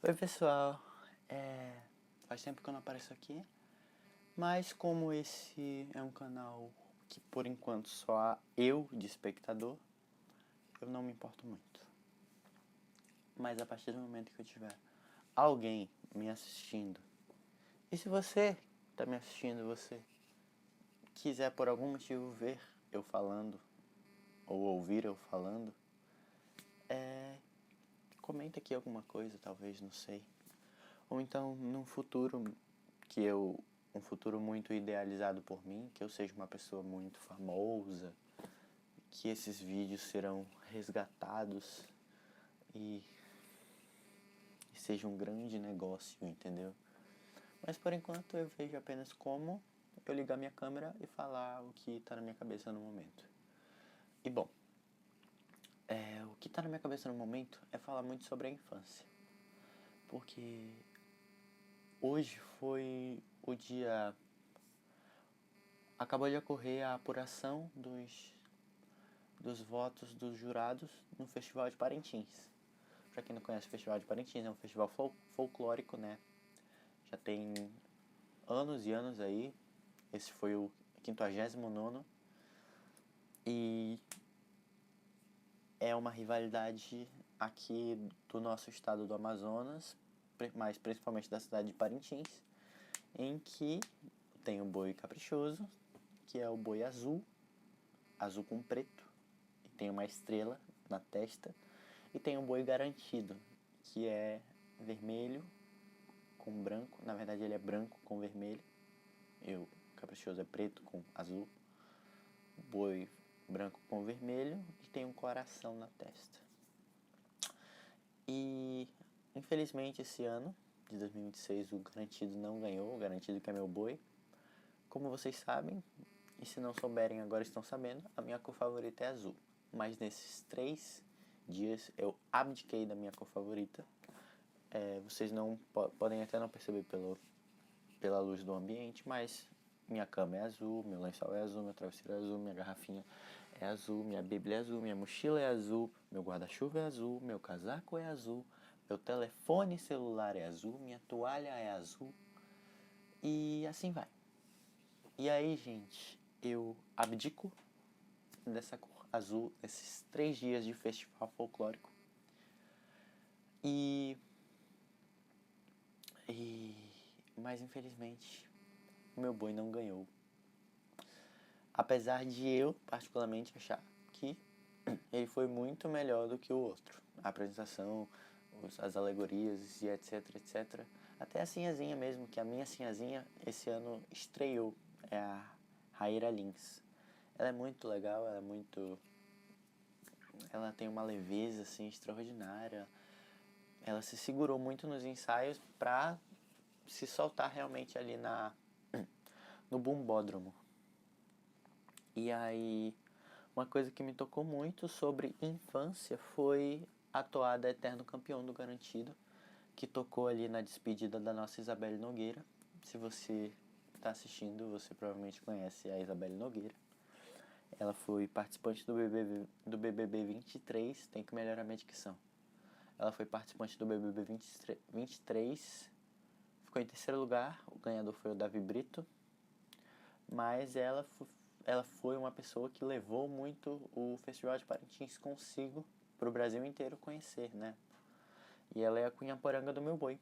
Oi pessoal, faz tempo que eu não apareço aqui, mas como esse é um canal que por enquanto só há eu de espectador, eu não me importo muito. Mas a partir do momento que eu tiver alguém me assistindo, e se você está me assistindo, você quiser por algum motivo ver eu falando, ou ouvir eu falando, comenta aqui alguma coisa, talvez, não sei. Ou então, num futuro um futuro muito idealizado por mim, que eu seja uma pessoa muito famosa, que esses vídeos serão resgatados e seja um grande negócio, entendeu? Mas por enquanto eu vejo apenas como eu ligar minha câmera e falar o que está na minha cabeça no momento. E bom, o que está na minha cabeça no momento é falar muito sobre a infância. Porque hoje foi o dia. Acabou de ocorrer a apuração dos votos dos jurados no Festival de Parintins. Para quem não conhece o Festival de Parintins, é um festival folclórico, né? Já tem anos e anos aí. Esse foi o 59º. E é uma rivalidade aqui do nosso estado do Amazonas, mas principalmente da cidade de Parintins, em que tem o boi caprichoso, que é o boi azul, azul com preto, e tem uma estrela na testa, e tem o boi garantido, que é vermelho com branco, na verdade ele é branco com vermelho, e o caprichoso é preto com azul, boi branco com vermelho e tem um coração na testa. E infelizmente esse ano de 2026 o garantido não ganhou, o garantido que é meu boi. Como vocês sabem, e se não souberem agora estão sabendo, a minha cor favorita é azul. Mas nesses 3 dias eu abdiquei da minha cor favorita. Vocês não podem até não perceber pela luz do ambiente, mas minha cama é azul, meu lençol é azul, meu travesseiro é azul, minha garrafinha é azul, minha bíblia é azul, minha mochila é azul, meu guarda-chuva é azul, meu casaco é azul, meu telefone celular é azul, minha toalha é azul e assim vai. E aí, gente, eu abdico dessa cor azul nesses 3 dias de festival folclórico. Mas infelizmente o meu boi não ganhou. Apesar de eu particularmente achar que ele foi muito melhor do que o outro. A apresentação, as alegorias e etc, etc. Até a Sinhazinha mesmo, que a minha Sinhazinha esse ano estreou. É a Raíra Lins. Ela é muito legal, ela tem uma leveza assim extraordinária. Ela se segurou muito nos ensaios pra se soltar realmente ali no bumbódromo. E aí, uma coisa que me tocou muito sobre infância foi a toada Eterno Campeão do Garantido, que tocou ali na despedida da nossa Isabelle Nogueira. Se você está assistindo, você provavelmente conhece a Isabelle Nogueira. Ela foi participante do BBB 23, tem que melhorar a minha dicção. Ela foi participante do BBB 23, ficou em terceiro lugar, o ganhador foi o Davi Brito, mas ela foi uma pessoa que levou muito o Festival de Parintins consigo para o Brasil inteiro conhecer, né? E ela é a cunhaporanga do meu boi.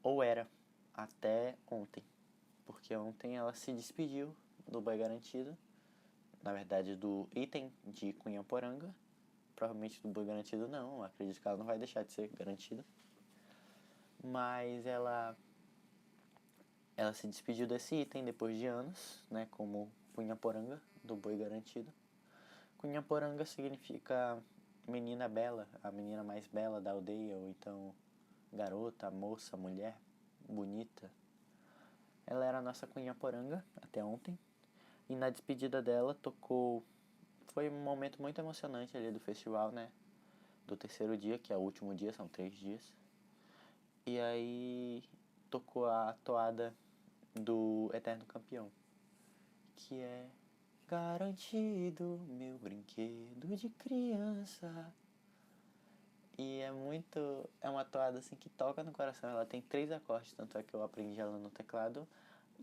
Ou era, até ontem. Porque ontem ela se despediu do boi garantido, na verdade do item de cunhaporanga. Provavelmente do boi garantido não, acredito que ela não vai deixar de ser garantida. Mas ela se despediu desse item depois de anos, né, como cunhaporanga do boi garantido. Cunhaporanga significa menina bela, a menina mais bela da aldeia, ou então garota, moça, mulher, bonita. Ela era a nossa cunhaporanga até ontem. E na despedida dela tocou. Foi um momento muito emocionante ali do festival, né? Do terceiro dia, que é o último dia, são 3 dias. E aí tocou a toada do Eterno Campeão, que é garantido, meu brinquedo de criança. E é uma toada assim que toca no coração. Ela tem 3 acordes, tanto é que eu aprendi ela no teclado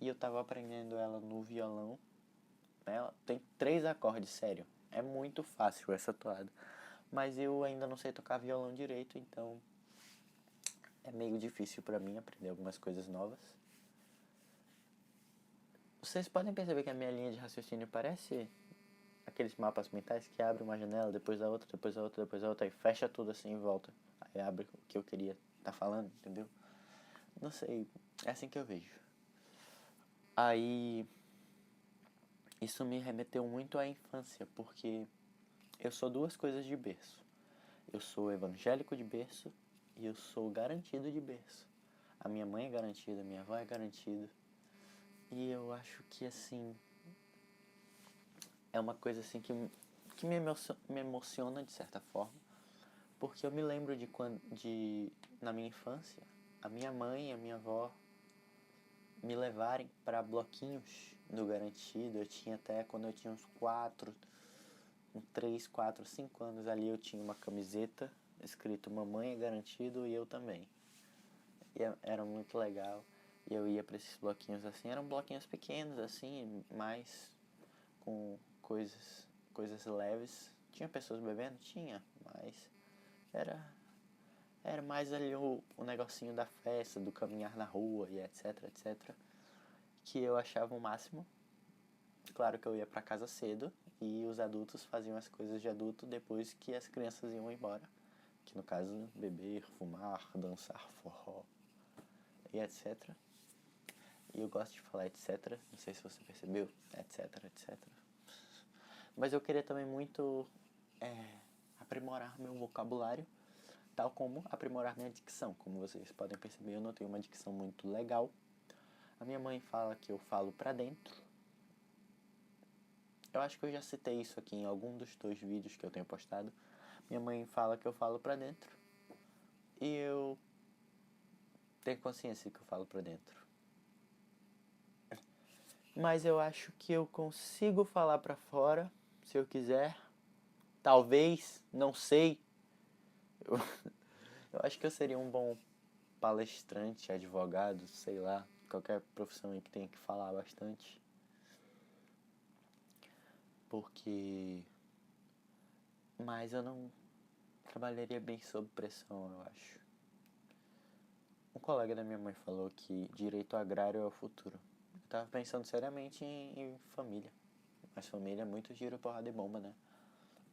e eu tava aprendendo ela no violão. Ela tem 3 acordes, sério. É muito fácil essa toada. Mas eu ainda não sei tocar violão direito, então é meio difícil pra mim aprender algumas coisas novas. Vocês podem perceber que a minha linha de raciocínio parece aqueles mapas mentais que abre uma janela, depois a outra, depois a outra, depois a outra, e fecha tudo assim em volta. Aí abre o que eu queria estar falando, entendeu? Não sei, é assim que eu vejo. Aí, isso me remeteu muito à infância, porque eu sou 2 coisas de berço. Eu sou evangélico de berço e eu sou garantido de berço. A minha mãe é garantida, a minha avó é garantida. E eu acho que, assim, é uma coisa assim que me emociona de certa forma, porque eu me lembro na minha infância, a minha mãe e a minha avó me levarem para bloquinhos no Garantido. Eu tinha até quando eu tinha uns 3, 4, 5 anos ali, eu tinha uma camiseta escrito Mamãe é Garantido e eu também. E era muito legal. E eu ia para esses bloquinhos assim, eram bloquinhos pequenos assim, mais com coisas leves. Tinha pessoas bebendo? Tinha, mas era era mais ali o negocinho da festa, do caminhar na rua e etc, etc, que eu achava o máximo. Claro que eu ia pra casa cedo e os adultos faziam as coisas de adulto depois que as crianças iam embora. Que no caso, beber, fumar, dançar forró e etc. E eu gosto de falar etc, não sei se você percebeu, etc, etc. Mas eu queria também muito aprimorar meu vocabulário, tal como aprimorar minha dicção. Como vocês podem perceber, eu não tenho uma dicção muito legal. A minha mãe fala que eu falo pra dentro. Eu acho que eu já citei isso aqui em algum dos 2 vídeos que eu tenho postado. Minha mãe fala que eu falo pra dentro. E eu tenho consciência que eu falo pra dentro. Mas eu acho que eu consigo falar pra fora, se eu quiser. Talvez, não sei. Eu, eu acho que eu seria um bom palestrante, advogado, sei lá. Qualquer profissão aí que tenha que falar bastante. Porque... Mas eu não trabalharia bem sob pressão, eu acho. Um colega da minha mãe falou que direito agrário é o futuro. Eu tava pensando seriamente em família. Mas família é muito giro, porrada e bomba, né?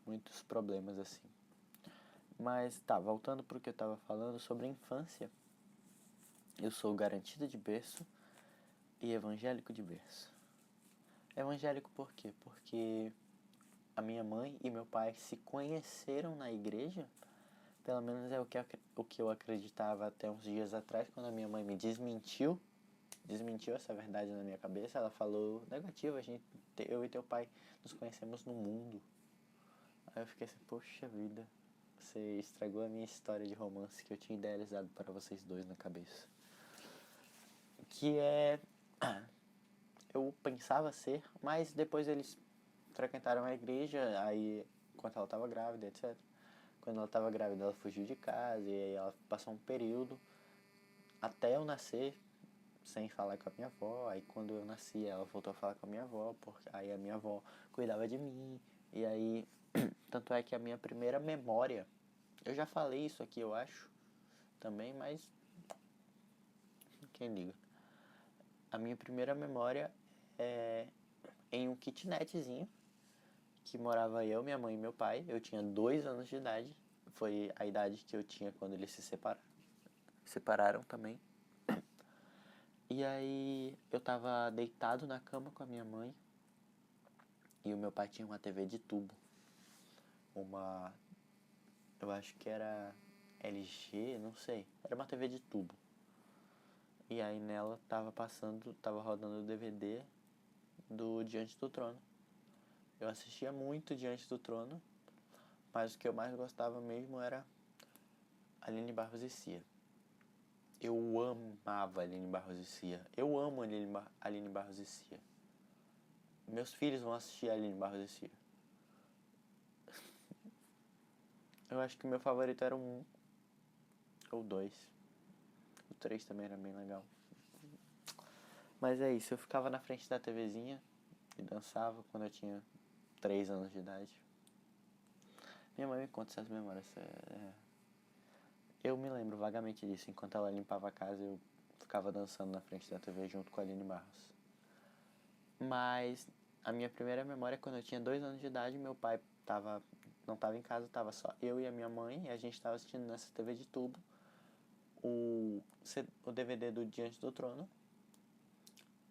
Muitos problemas assim. Mas tá, voltando pro que eu tava falando sobre a infância. Eu sou garantido de berço e evangélico de berço. Evangélico por quê? Porque a minha mãe e meu pai se conheceram na igreja. Pelo menos é o que eu acreditava até uns dias atrás, quando a minha mãe me desmentiu essa verdade na minha cabeça. Ela falou negativo, eu e teu pai nos conhecemos no mundo. Aí eu fiquei assim, poxa vida, você estragou a minha história de romance que eu tinha idealizado para vocês dois na cabeça. Que é... eu pensava ser, mas depois eles frequentaram a igreja, aí enquanto ela estava grávida, etc. Quando ela estava grávida, ela fugiu de casa e aí ela passou um período até eu nascer sem falar com a minha avó. Aí quando eu nasci, ela voltou a falar com a minha avó, porque aí a minha avó cuidava de mim. E aí, tanto é que a minha primeira memória, eu já falei isso aqui, eu acho, também, mas quem liga. A minha primeira memória é em um kitnetzinho, que morava eu, minha mãe e meu pai. Eu tinha 2 anos de idade. Foi a idade que eu tinha quando eles se separaram também. E aí eu tava deitado na cama com a minha mãe. E o meu pai tinha uma TV de tubo. Eu acho que era LG, não sei. Era uma TV de tubo. E aí nela tava rodando o DVD do Diante do Trono. Eu assistia muito Diante do Trono, mas o que eu mais gostava mesmo era Aline Barros e Cia. Eu amava Aline Barros e Cia. Eu amo Aline Barros e Cia. Meus filhos vão assistir Aline Barros e Cia. Eu acho que o meu favorito era é o 2. O 3 também era bem legal. Mas é isso, eu ficava na frente da TVzinha e dançava quando eu tinha 3 anos de idade. Minha mãe me conta essas memórias. Eu me lembro vagamente disso. Enquanto ela limpava a casa, eu ficava dançando na frente da TV junto com a Aline Barros. Mas a minha primeira memória é quando eu tinha 2 anos de idade. Meu pai não estava em casa, estava só eu e a minha mãe. E a gente estava assistindo nessa TV de tubo o DVD do Diante do Trono.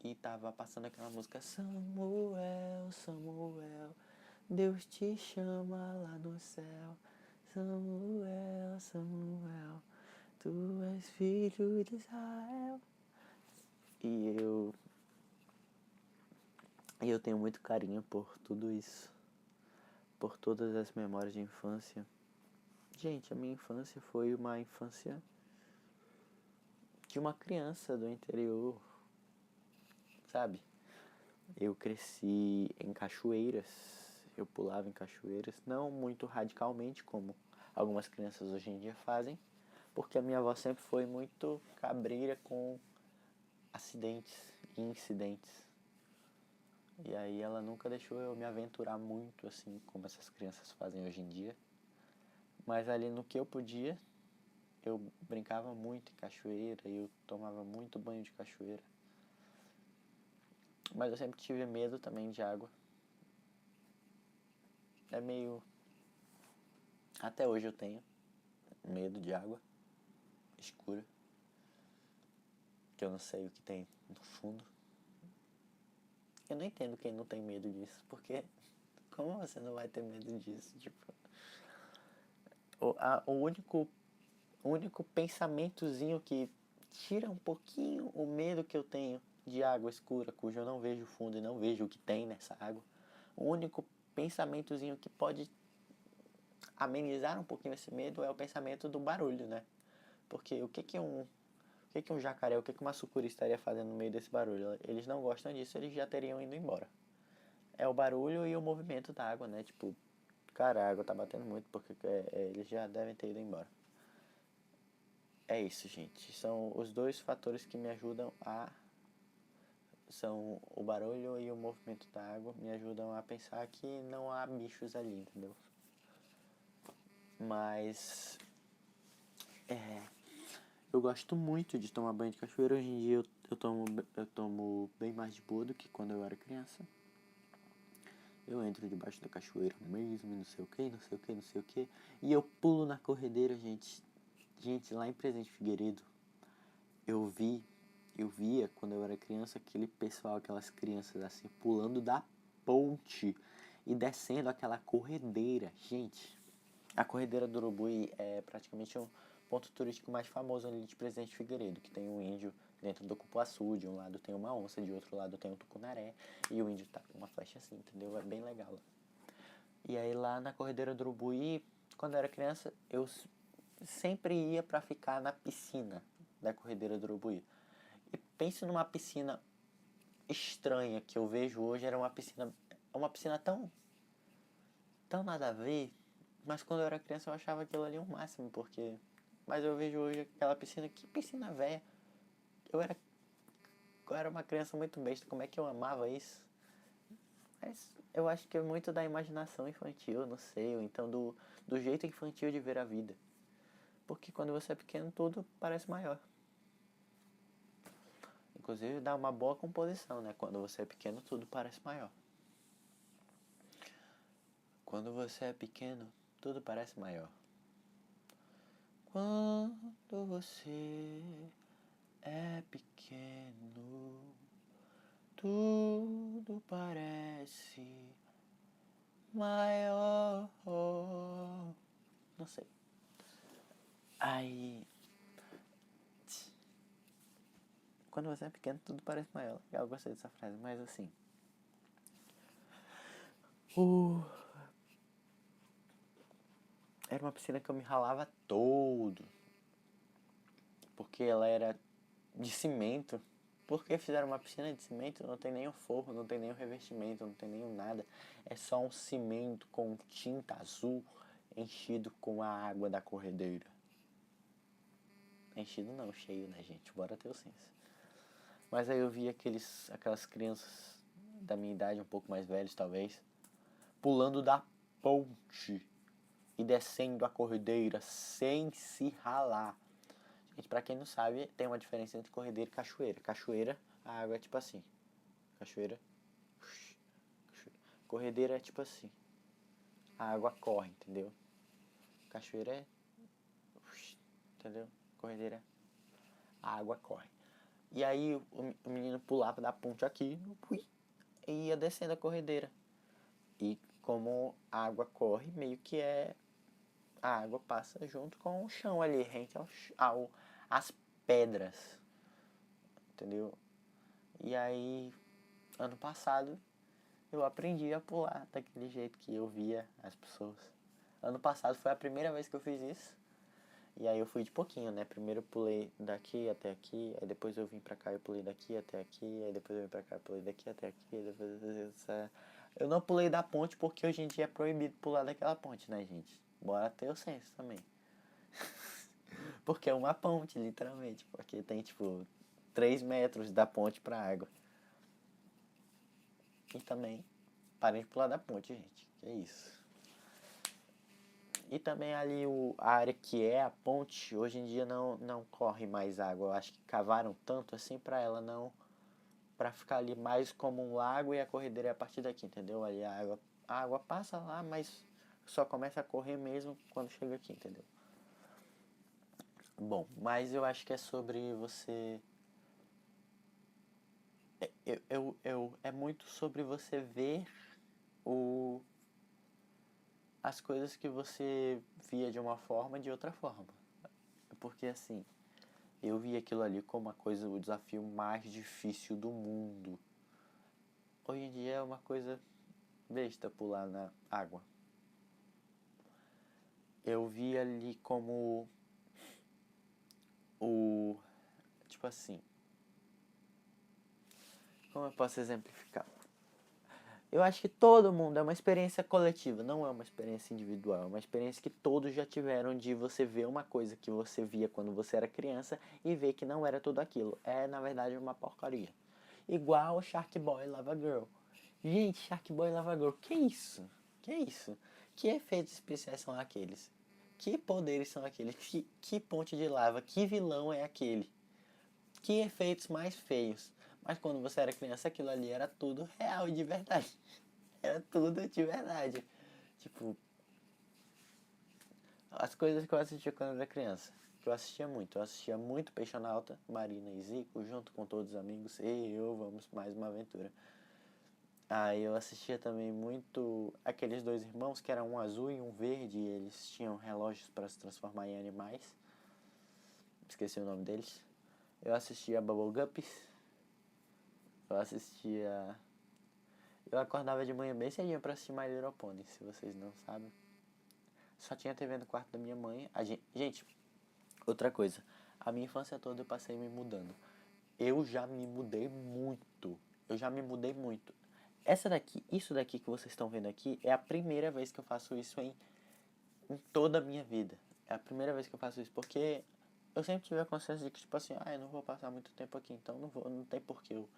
E tava passando aquela música: Samuel, Samuel, Deus te chama lá no céu. Samuel, Samuel, tu és filho de Israel. E eu tenho muito carinho por tudo isso, por todas as memórias de infância. Gente, a minha infância foi uma infância de uma criança do interior, sabe? Eu cresci em cachoeiras, eu pulava em cachoeiras, não muito radicalmente como algumas crianças hoje em dia fazem, porque a minha avó sempre foi muito cabreira com acidentes e incidentes. E aí ela nunca deixou eu me aventurar muito assim como essas crianças fazem hoje em dia. Mas ali no que eu podia, eu brincava muito em cachoeira e eu tomava muito banho de cachoeira. Mas eu sempre tive medo também de água. É meio... Até hoje eu tenho medo de água escura, que eu não sei o que tem no fundo. Eu não entendo quem não tem medo disso, porque como você não vai ter medo disso? Tipo, o único pensamentozinho que tira um pouquinho o medo que eu tenho de água escura, cujo eu não vejo o fundo e não vejo o que tem nessa água, o único pensamentozinho que pode amenizar um pouquinho esse medo é o pensamento do barulho, né? Porque o que um jacaré, o que uma sucuri estaria fazendo no meio desse barulho? Eles não gostam disso, eles já teriam ido embora. É o barulho e o movimento da água, né? Tipo, cara, a água tá batendo muito porque eles já devem ter ido embora. É isso, gente. São os dois fatores que me ajudam são o barulho e o movimento da água, me ajudam a pensar que não há bichos ali, entendeu? Mas... eu gosto muito de tomar banho de cachoeira. Hoje em dia eu tomo bem mais de boa do que quando eu era criança. Eu entro debaixo da cachoeira mesmo, não sei o que, não sei o que, não sei o que. E eu pulo na corredeira, gente. Gente, lá em Presidente Figueiredo, eu via quando eu era criança aquele pessoal, aquelas crianças assim, pulando da ponte e descendo aquela corredeira. Gente, a corredeira do Urubuí é praticamente um ponto turístico mais famoso ali de Presidente Figueiredo, que tem um índio dentro do cupuaçu, de um lado tem uma onça, de outro lado tem um tucunaré, e o índio tá com uma flecha assim, entendeu? É bem legal. E aí lá na corredeira do Urubuí, quando eu era criança, eu sempre ia pra ficar na piscina da corredeira do Urubuí. E pense numa piscina estranha que eu vejo hoje, era uma piscina tão nada a ver, mas quando eu era criança eu achava aquilo ali o máximo, porque... Mas eu vejo hoje aquela piscina, que piscina velha. Eu era uma criança muito besta, como é que eu amava isso? Mas eu acho que é muito da imaginação infantil, não sei, ou então do jeito infantil de ver a vida. Porque quando você é pequeno tudo parece maior. Inclusive dá uma boa composição, né? Quando você é pequeno tudo parece maior. Quando você é pequeno tudo parece maior. Quando você é pequeno, tudo parece maior. Não sei. Aí... Quando você é pequeno, tudo parece maior. Eu gostei dessa frase, mas assim... Era uma piscina que eu me ralava todo. Porque ela era de cimento. Por que fizeram uma piscina de cimento? Não tem nenhum forro, não tem nenhum revestimento, não tem nenhum nada. É só um cimento com tinta azul enchido com a água da corredeira. Enchido não, cheio, né, gente? Bora ter o senso. Mas aí eu vi aquelas crianças da minha idade, um pouco mais velhos talvez, pulando da ponte e descendo a corredeira sem se ralar. Gente, pra quem não sabe, tem uma diferença entre corredeira e cachoeira. Cachoeira, a água é tipo assim. Cachoeira. Corredeira é tipo assim. A água corre, entendeu? Cachoeira é... Entendeu? Corredeira, a água corre. E aí o menino pulava da ponte aqui e ia descendo a corredeira. E como a água corre, meio que a água passa junto com o chão ali, rente às pedras. Entendeu? E aí, ano passado, eu aprendi a pular daquele jeito que eu via as pessoas. Ano passado foi a primeira vez que eu fiz isso. E aí eu fui de pouquinho, né? Primeiro eu pulei daqui até aqui, aí depois eu vim pra cá e pulei daqui até aqui, aí depois eu vim pra cá e pulei daqui até aqui, aí depois... Eu não pulei da ponte porque hoje em dia é proibido pular daquela ponte, né, gente? Bora ter o senso também. Porque é uma ponte, literalmente. Porque tem, tipo, 3 metros da ponte pra água. E também, parem de pular da ponte, gente. Que é isso. E também ali a área que é a ponte, hoje em dia não corre mais água. Eu acho que cavaram tanto assim pra ela não... Pra ficar ali mais como um lago e a corredeira é a partir daqui, entendeu? Ali a água passa lá, mas só começa a correr mesmo quando chega aqui, entendeu? Bom, mas eu acho que é sobre você... É muito sobre você ver as coisas que você via de uma forma de outra forma. Porque assim, eu vi aquilo ali como o desafio mais difícil do mundo. Hoje em dia é uma coisa besta pular na água. Eu vi ali como tipo assim, como eu posso exemplificar? Eu acho que todo mundo é uma experiência coletiva, não é uma experiência individual, é uma experiência que todos já tiveram de você ver uma coisa que você via quando você era criança e ver que não era tudo aquilo. É, na verdade, uma porcaria. Igual Shark Boy Lava Girl. Gente, Shark Boy Lava Girl, que isso? Que isso? Que efeitos especiais são aqueles? Que poderes são aqueles? Que ponte de lava? Que vilão é aquele? Que efeitos mais feios? Mas quando você era criança, aquilo ali era tudo real e de verdade. Era tudo de verdade. Tipo, as coisas que eu assistia quando eu era criança. Que eu assistia muito. Eu assistia muito Peixonauta, Marina e Zico, junto com todos os amigos. E eu, vamos mais uma aventura. Aí eu assistia também muito aqueles dois irmãos, que eram um azul e um verde. E eles tinham relógios para se transformar em animais. Esqueci o nome deles. Eu assistia Bubble Guppies. Eu assistia... Eu acordava de manhã bem cedinho pra assistir My Little Pony, se vocês não sabem. Só tinha TV no quarto da minha mãe. Gente, outra coisa. A minha infância toda eu passei me mudando. Eu já me mudei muito. Eu já me mudei muito. Isso daqui que vocês estão vendo aqui, é a primeira vez que eu faço isso em toda a minha vida. É a primeira vez que eu faço isso, porque eu sempre tive a consciência de que, tipo assim, eu não vou passar muito tempo aqui, então não tem por que eu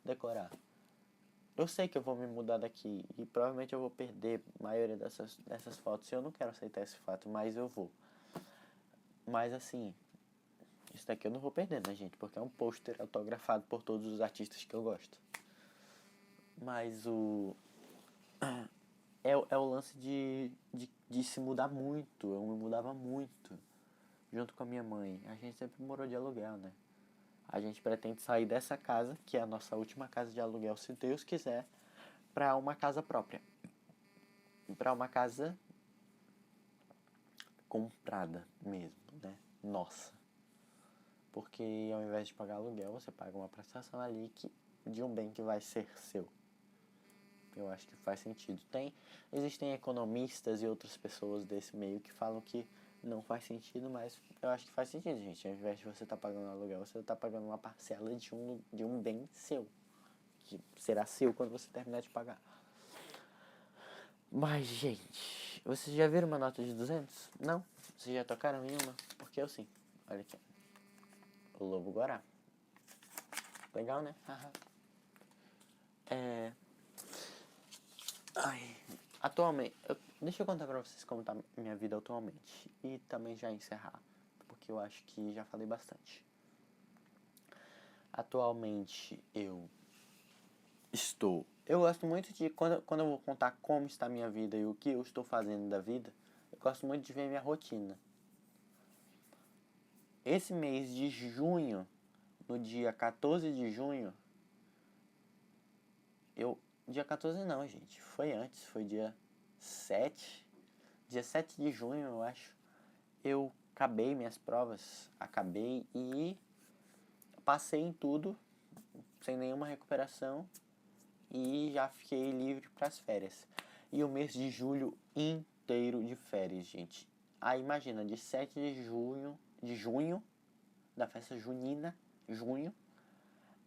decorar. Eu sei que eu vou me mudar daqui e provavelmente eu vou perder a maioria dessas fotos. Eu não quero aceitar esse fato, mas eu vou. Mas assim, isso daqui eu não vou perder, né, gente? Porque é um pôster autografado por todos os artistas que eu gosto. Mas é o lance de se mudar muito. Eu me mudava muito junto com a minha mãe. A gente sempre morou de aluguel, né? A gente pretende sair dessa casa, que é a nossa última casa de aluguel, se Deus quiser, para uma casa própria. Para uma casa comprada mesmo, né? Nossa. Porque ao invés de pagar aluguel, você paga uma prestação ali de um bem que vai ser seu. Eu acho que faz sentido. Existem economistas e outras pessoas desse meio que falam que não faz sentido, mas eu acho que faz sentido, gente. Ao invés de você estar pagando aluguel, você está pagando uma parcela de um bem seu. Que será seu quando você terminar de pagar. Mas, gente, vocês já viram uma nota de 200? Não? Vocês já tocaram em uma? Porque eu sim. Olha aqui. O lobo-guará. Legal, né? Atualmente, deixa eu contar pra vocês como tá minha vida atualmente. E também já encerrar, porque eu acho que já falei bastante. Atualmente eu gosto muito de, quando eu vou contar como está a minha vida e o que eu estou fazendo da vida, eu gosto muito de ver minha rotina. Esse mês de junho, no dia 14 de junho, dia 14 não, gente, foi antes, foi dia 7. Dia 7 de junho, eu acho, eu acabei minhas provas, e passei em tudo, sem nenhuma recuperação, e já fiquei livre para as férias. E o mês de julho inteiro de férias, gente. Aí imagina, de 7 de junho, da festa junina, junho,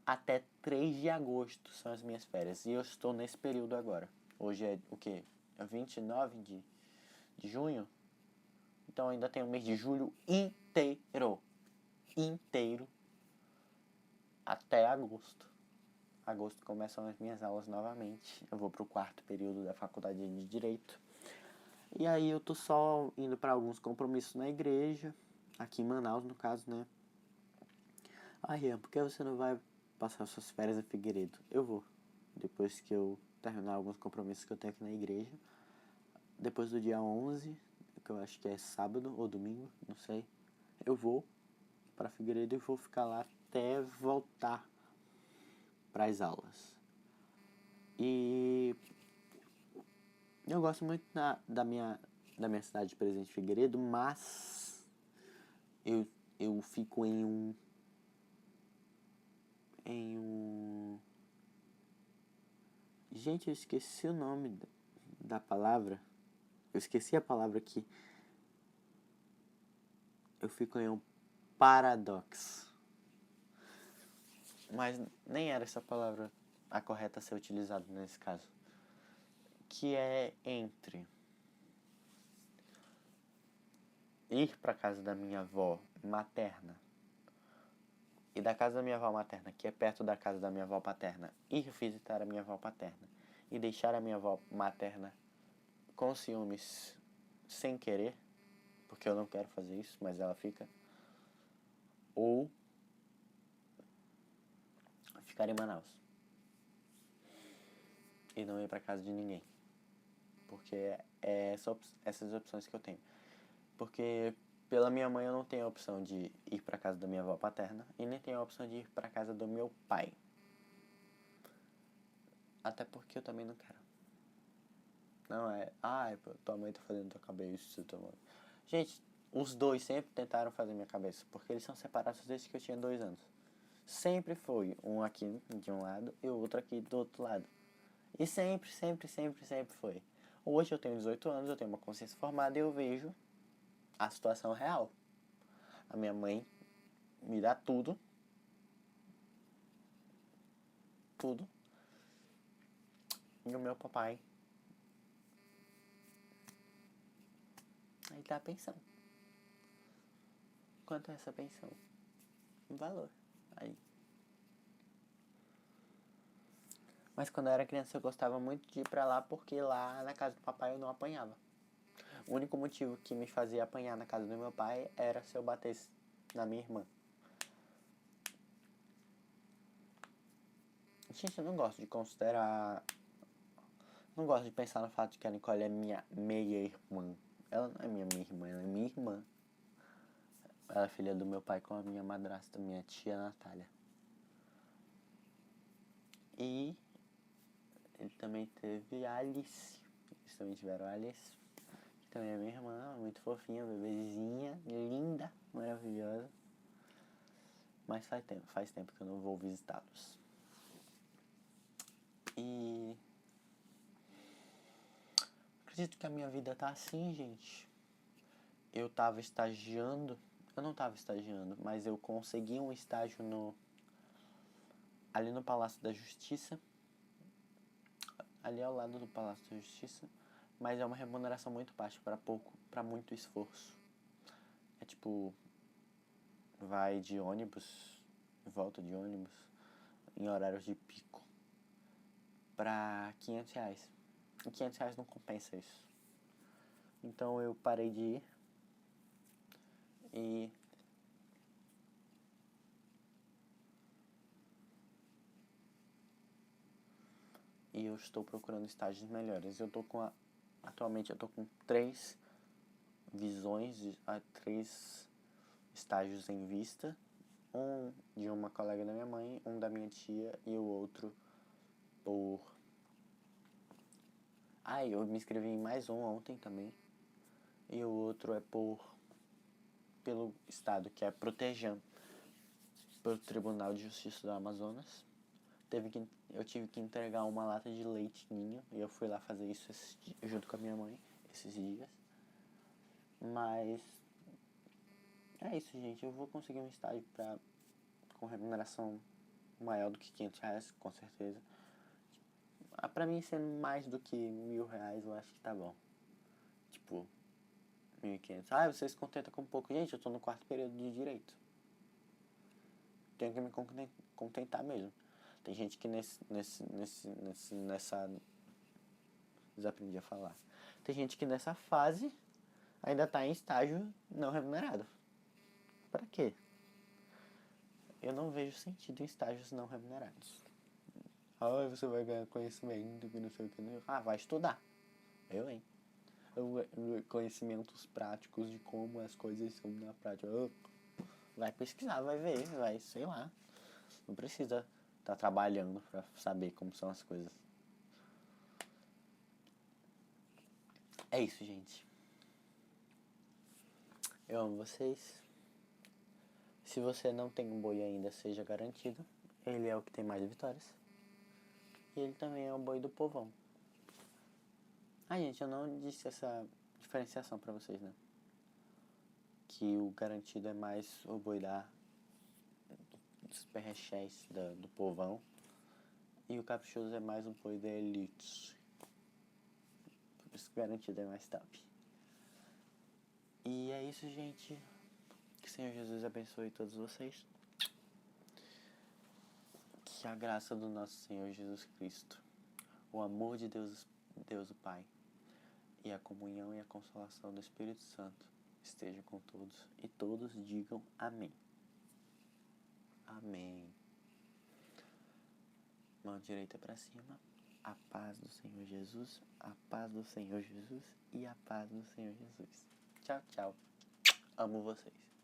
até 3 de agosto são as minhas férias. E eu estou nesse período agora. Hoje é o quê? É 29 de junho? Então ainda tem o mês de julho inteiro, até agosto. Agosto começam as minhas aulas novamente. Eu vou pro 4º período da faculdade de Direito. E aí eu tô só indo para alguns compromissos na igreja, aqui em Manaus, no caso, né? Rian, por que você não vai passar suas férias em Figueiredo? Eu vou, depois que eu terminar alguns compromissos que eu tenho aqui na igreja. Depois do dia 11, que eu acho que é sábado ou domingo, não sei, eu vou para Figueiredo e vou ficar lá até voltar para as aulas. E eu gosto muito da minha cidade de Presidente Figueiredo, mas eu fico em um gente, eu esqueci o nome da palavra. Eu esqueci a palavra aqui. Eu fico em um paradoxo. Mas nem era essa palavra a correta a ser utilizada nesse caso. Que é entre ir para casa da minha avó materna e da casa da minha avó materna, que é perto da casa da minha avó paterna, ir visitar a minha avó paterna e deixar a minha avó materna com ciúmes sem querer, porque eu não quero fazer isso, mas ela fica, ou ficar em Manaus e não ir para casa de ninguém, porque é essas opções que eu tenho. Porque pela minha mãe eu não tenho a opção de ir para casa da minha avó paterna e nem tenho a opção de ir para casa do meu pai. Até porque eu também não quero. Não é, tua mãe tá fazendo tua cabeça, tua mãe. Gente, os dois sempre tentaram fazer minha cabeça, porque eles são separados desde que eu tinha 2 anos. Sempre foi um aqui de um lado e o outro aqui do outro lado. E sempre foi. Hoje eu tenho 18 anos, eu tenho uma consciência formada e eu vejo a situação real. A minha mãe me dá tudo. E o meu papai, aí tá a pensão. Quanto é essa pensão? Um valor. Aí. Mas quando eu era criança eu gostava muito de ir pra lá, porque lá na casa do papai eu não apanhava. O único motivo que me fazia apanhar na casa do meu pai era se eu batesse na minha irmã. Gente, eu não gosto de considerar... Não gosto de pensar no fato de que a Nicole é minha meia-irmã. Ela não é minha meia-irmã, ela é minha irmã. Ela é filha do meu pai com a minha madrasta, minha tia Natália. E ele também teve Alice. Eles também tiveram Alice, que também é minha irmã, muito fofinha, bebezinha, linda, maravilhosa. Mas faz tempo que eu não vou visitá-los. E acredito que a minha vida tá assim, gente. Eu não tava estagiando, mas eu consegui um estágio ali no Palácio da Justiça, ali ao lado do Palácio da Justiça, mas é uma remuneração muito baixa para muito esforço. É tipo vai de ônibus, volta de ônibus, em horários de pico, pra R$ 500. E R$ 500 não compensa isso. Então eu parei de ir e eu estou procurando estágios melhores. Atualmente eu tô com 3 3 estágios em vista. Um de uma colega da minha mãe, um da minha tia e o outro por... eu me inscrevi em mais um ontem também. E o outro é pelo estado, que é Protejan, pelo Tribunal de Justiça do Amazonas. Eu tive que entregar uma lata de leite ninho e eu fui lá fazer isso junto com a minha mãe esses dias. Mas é isso, gente. Eu vou conseguir um estágio com remuneração maior do que R$ 500, com certeza. Pra mim, sendo mais do que R$ 1.000, eu acho que tá bom. Tipo, 1.500. Você se contenta com pouco. Gente, eu tô no 4º período de direito. Tenho que me contentar mesmo. Tem gente que nessa... Desaprendi a falar. Tem gente que nessa fase ainda tá em estágio não remunerado. Pra quê? Eu não vejo sentido em estágios não remunerados. Você vai ganhar conhecimento que não sei o que. Vai estudar. Hein? Conhecimentos práticos de como as coisas são na prática. Vai pesquisar, vai ver, sei lá. Não precisa estar trabalhando pra saber como são as coisas. É isso, gente. Eu amo vocês. Se você não tem um boi ainda, seja garantido. Ele é o que tem mais vitórias. E ele também é o boi do povão. Gente, eu não disse essa diferenciação pra vocês, né? Que o garantido é mais o boi dos perrechés do povão. E o caprichoso é mais um boi da elite. Por isso que o garantido é mais top. E é isso, gente. Que o Senhor Jesus abençoe todos vocês. Que a graça do nosso Senhor Jesus Cristo, o amor de Deus o Pai, e a comunhão e a consolação do Espírito Santo estejam com todos. E todos digam amém. Amém. Mão direita para cima. A paz do Senhor Jesus, a paz do Senhor Jesus e a paz do Senhor Jesus. Tchau, tchau. Amo vocês.